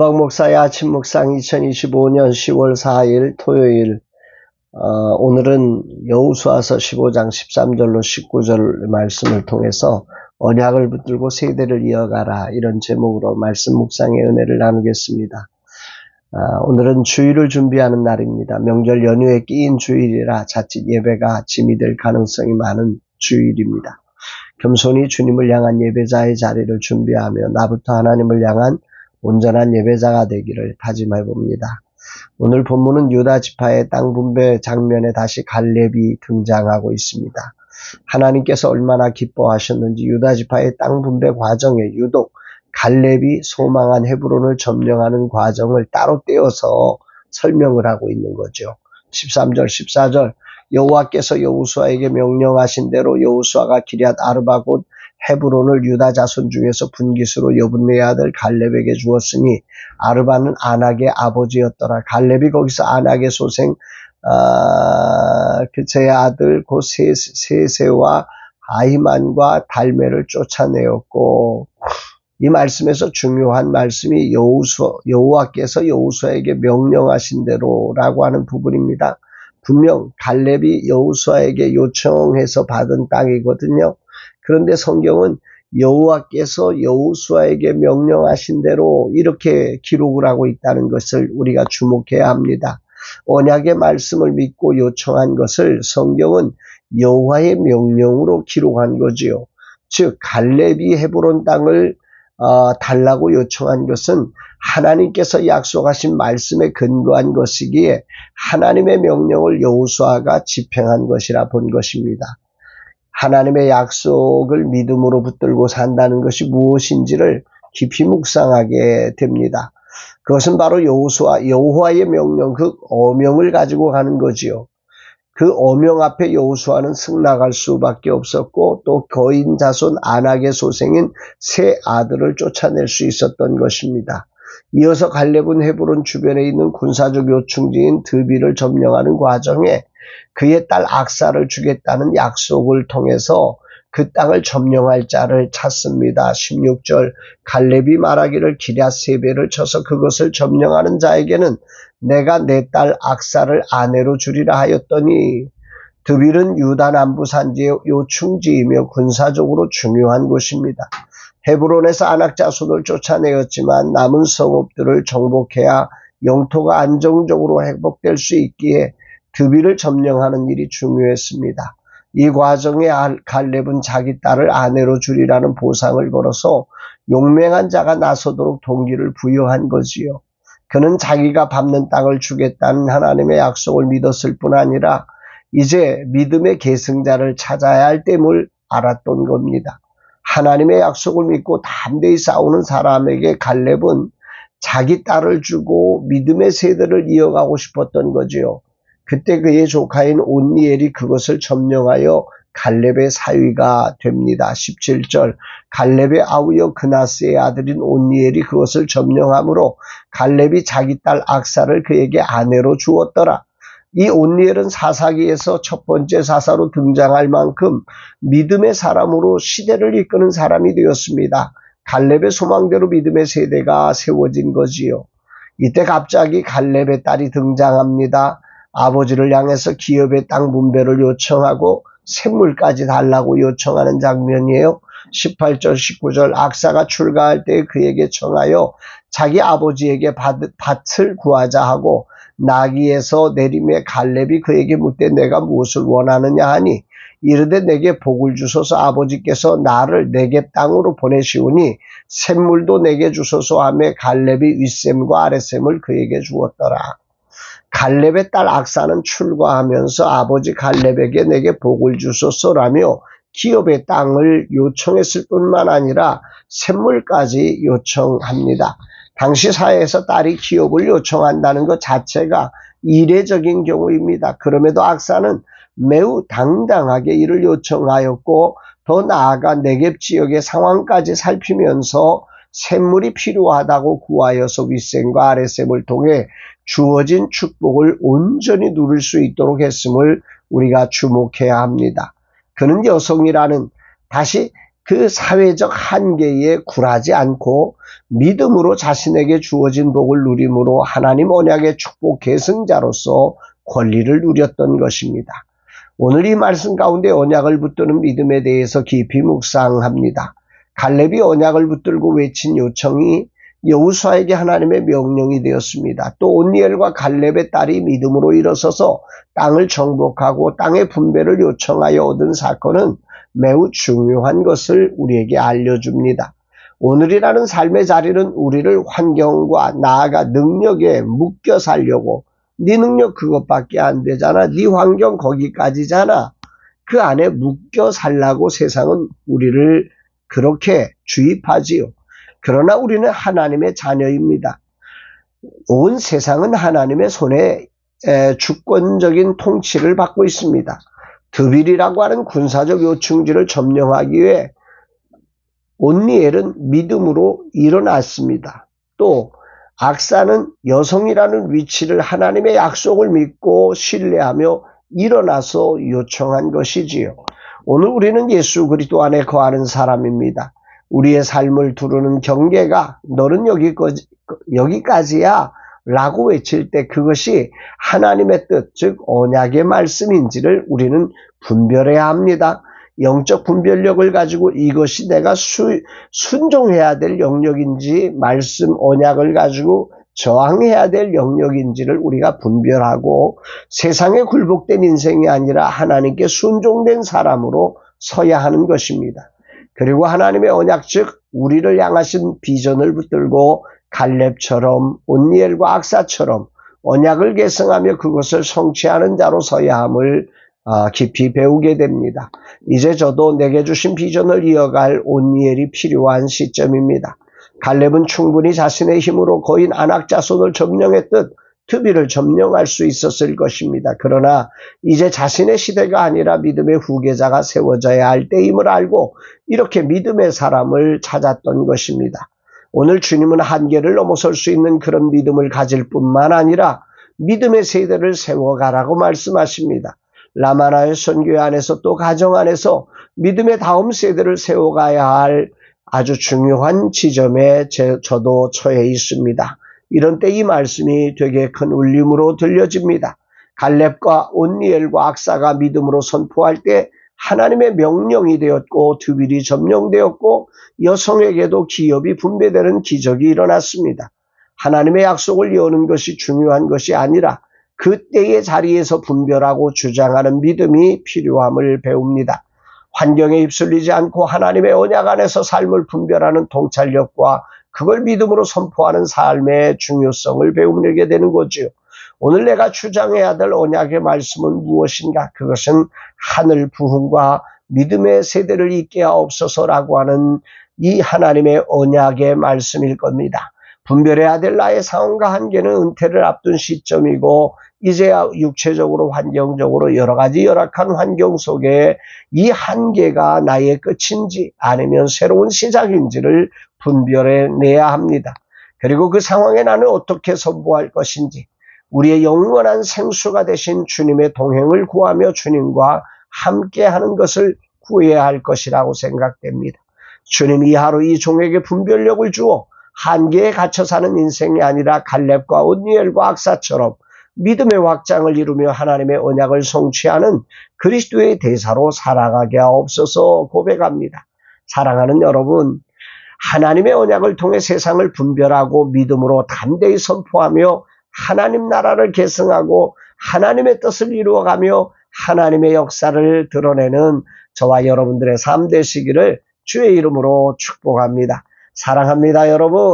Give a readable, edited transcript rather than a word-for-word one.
박목사의 아침 묵상 2025년 10월 4일 토요일. 오늘은 여호수아서 15장 13절로 19절 말씀을 통해서 언약을 붙들고 세대를 이어가라, 이런 제목으로 말씀 묵상의 은혜를 나누겠습니다. 오늘은 주일을 준비하는 날입니다. 명절 연휴에 끼인 주일이라 자칫 예배가 짐이 될 가능성이 많은 주일입니다. 겸손히 주님을 향한 예배자의 자리를 준비하며 나부터 하나님을 향한 온전한 예배자가 되기를 다짐해 봅니다. 오늘 본문은 유다 지파의 땅 분배 장면에 다시 갈렙이 등장하고 있습니다. 하나님께서 얼마나 기뻐하셨는지 유다 지파의 땅 분배 과정에 유독 갈렙이 소망한 헤브론을 점령하는 과정을 따로 떼어서 설명을 하고 있는 거죠. 13절 14절 여호와께서 여호수아에게 명령하신 대로 여호수아가 기럇 아르바 곧 헤브론을 유다 자손 중에서 분깃으로 여분네의 아들 갈렙에게 주었으니 아르바는 아낙의 아버지였더라. 갈렙이 거기서 아낙의 소생 그의 아들 곧 세세와 아히만과 달메를 쫓아내었고, 이 말씀에서 중요한 말씀이 여호와께서 여호수아에게 명령하신 대로라고 하는 부분입니다. 분명 갈렙이 여호수아에게 요청해서 받은 땅이거든요. 그런데 성경은 여호와께서 여호수아에게 명령하신 대로 이렇게 기록을 하고 있다는 것을 우리가 주목해야 합니다. 언약의 말씀을 믿고 요청한 것을 성경은 여호와의 명령으로 기록한 거지요. 즉 갈렙이 헤브론 땅을 달라고 요청한 것은 하나님께서 약속하신 말씀에 근거한 것이기에 하나님의 명령을 여호수아가 집행한 것이라 본 것입니다. 하나님의 약속을 믿음으로 붙들고 산다는 것이 무엇인지를 깊이 묵상하게 됩니다. 그것은 바로 여호와의 명령, 그 어명을 가지고 가는 거지요. 그 어명 앞에 여호수아는 승낙할 수밖에 없었고, 또 거인 자손 아낙의 소생인 세 아들을 쫓아낼 수 있었던 것입니다. 이어서 갈렙은 헤브론 주변에 있는 군사적 요충지인 드비를 점령하는 과정에 그의 딸 악사를 주겠다는 약속을 통해서 그 땅을 점령할 자를 찾습니다. 16절 갈렙이 말하기를 기럇 세 배를 쳐서 그것을 점령하는 자에게는 내가 내 딸 악사를 아내로 주리라 하였더니, 드빌은 유다 남부 산지의 요충지이며 군사적으로 중요한 곳입니다. 헤브론에서 아낙 자손을 쫓아내었지만 남은 성읍들을 정복해야 영토가 안정적으로 회복될 수 있기에 드빌을 점령하는 일이 중요했습니다. 이 과정에 갈렙은 자기 딸을 아내로 주리라는 보상을 걸어서 용맹한 자가 나서도록 동기를 부여한 거지요. 그는 자기가 밟는 땅을 주겠다는 하나님의 약속을 믿었을 뿐 아니라 이제 믿음의 계승자를 찾아야 할 때임을 알았던 겁니다. 하나님의 약속을 믿고 담대히 싸우는 사람에게 갈렙은 자기 딸을 주고 믿음의 세대를 이어가고 싶었던 거지요. 그때 그의 조카인 온니엘이 그것을 점령하여 갈렙의 사위가 됩니다. 17절 갈렙의 아우여 그나스의 아들인 온니엘이 그것을 점령함으로 갈렙이 자기 딸 악사를 그에게 아내로 주었더라. 이 온니엘은 사사기에서 첫 번째 사사로 등장할 만큼 믿음의 사람으로 시대를 이끄는 사람이 되었습니다. 갈렙의 소망대로 믿음의 세대가 세워진 거지요. 이때 갑자기 갈렙의 딸이 등장합니다. 아버지를 향해서 기업의 땅 분배를 요청하고 샘물까지 달라고 요청하는 장면이에요. 18절 19절 악사가 출가할 때 그에게 청하여 자기 아버지에게 밭을 구하자 하고 나귀에서 내림에 갈렙이 그에게 묻되 내가 무엇을 원하느냐 하니 이르되 내게 복을 주소서 아버지께서 나를 네겝 땅으로 보내시오니 샘물도 내게 주소서 하며 갈렙이 윗샘과 아랫샘을 그에게 주었더라. 갈렙의 딸 악사는 출가하면서 아버지 갈렙에게 내게 복을 주소서라며 기업의 땅을 요청했을 뿐만 아니라 샘물까지 요청합니다. 당시 사회에서 딸이 기업을 요청한다는 것 자체가 이례적인 경우입니다. 그럼에도 악사는 매우 당당하게 이를 요청하였고, 더 나아가 네겝 지역의 상황까지 살피면서 샘물이 필요하다고 구하여서 윗샘과 아랫샘을 통해 주어진 축복을 온전히 누릴 수 있도록 했음을 우리가 주목해야 합니다. 그는 여성이라는, 다시 그 사회적 한계에 굴하지 않고 믿음으로 자신에게 주어진 복을 누림으로 하나님 언약의 축복 계승자로서 권리를 누렸던 것입니다. 오늘 이 말씀 가운데 언약을 붙드는 믿음에 대해서 깊이 묵상합니다. 갈렙이 언약을 붙들고 외친 요청이 여호수아에게 하나님의 명령이 되었습니다. 또 온니엘과 갈렙의 딸이 믿음으로 일어서서 땅을 정복하고 땅의 분배를 요청하여 얻은 사건은 매우 중요한 것을 우리에게 알려줍니다. 오늘이라는 삶의 자리는 우리를 환경과 나아가 능력에 묶여 살려고 네 능력 그것밖에 안 되잖아. 네 환경 거기까지잖아. 그 안에 묶여 살라고 세상은 우리를 그렇게 주입하지요. 그러나 우리는 하나님의 자녀입니다. 온 세상은 하나님의 손에 주권적인 통치를 받고 있습니다. 드빌이라고 하는 군사적 요충지를 점령하기 위해 온니엘은 믿음으로 일어났습니다. 또 악사는 여성이라는 위치를 하나님의 약속을 믿고 신뢰하며 일어나서 요청한 것이지요. 오늘 우리는 예수 그리스도 안에 거하는 사람입니다. 우리의 삶을 두르는 경계가 너는 여기까지야 라고 외칠 때 그것이 하나님의 뜻, 즉 언약의 말씀인지를 우리는 분별해야 합니다. 영적 분별력을 가지고 이것이 내가 순종해야 될 영역인지 말씀 언약을 가지고 저항해야 될 영역인지를 우리가 분별하고 세상에 굴복된 인생이 아니라 하나님께 순종된 사람으로 서야 하는 것입니다. 그리고 하나님의 언약 즉 우리를 향하신 비전을 붙들고 갈렙처럼 온니엘과 악사처럼 언약을 계승하며 그것을 성취하는 자로 서야 함을 깊이 배우게 됩니다. 이제 저도 내게 주신 비전을 이어갈 온니엘이 필요한 시점입니다. 갈렙은 충분히 자신의 힘으로 거인 아낙 자손을 점령했듯 드빌을 점령할 수 있었을 것입니다. 그러나 이제 자신의 시대가 아니라 믿음의 후계자가 세워져야 할 때임을 알고 이렇게 믿음의 사람을 찾았던 것입니다. 오늘 주님은 한계를 넘어설 수 있는 그런 믿음을 가질 뿐만 아니라 믿음의 세대를 세워가라고 말씀하십니다. 라마나의 선교회 안에서 또 가정 안에서 믿음의 다음 세대를 세워가야 할 아주 중요한 지점에 저도 처해 있습니다. 이런 때 이 말씀이 되게 큰 울림으로 들려집니다. 갈렙과 온니엘과 악사가 믿음으로 선포할 때 하나님의 명령이 되었고 드빌이 점령되었고 여성에게도 기업이 분배되는 기적이 일어났습니다. 하나님의 약속을 여는 것이 중요한 것이 아니라 그때의 자리에서 분별하고 주장하는 믿음이 필요함을 배웁니다. 환경에 휩쓸리지 않고 하나님의 언약 안에서 삶을 분별하는 통찰력과 그걸 믿음으로 선포하는 삶의 중요성을 배우게 되는 거죠. 오늘 내가 주장해야 될 언약의 말씀은 무엇인가? 그것은 하늘 부흥과 믿음의 세대를 잇게 하옵소서라고 하는 이 하나님의 언약의 말씀일 겁니다. 분별해야 될 나의 상황과 한계는 은퇴를 앞둔 시점이고 이제야 육체적으로 환경적으로 여러 가지 열악한 환경 속에 이 한계가 나의 끝인지 아니면 새로운 시작인지를 분별해내야 합니다. 그리고 그 상황에 나는 어떻게 선포할 것인지 우리의 영원한 생수가 되신 주님의 동행을 구하며 주님과 함께하는 것을 구해야 할 것이라고 생각됩니다. 주님 이 하루 이 종에게 분별력을 주어 한계에 갇혀 사는 인생이 아니라 갈렙과 온니엘과 악사처럼 믿음의 확장을 이루며 하나님의 언약을 성취하는 그리스도의 대사로 살아가게 하옵소서 고백합니다. 사랑하는 여러분, 하나님의 언약을 통해 세상을 분별하고 믿음으로 담대히 선포하며 하나님 나라를 계승하고 하나님의 뜻을 이루어가며 하나님의 역사를 드러내는 저와 여러분들의 삶 되시기를 주의 이름으로 축복합니다. 사랑합니다, 여러분.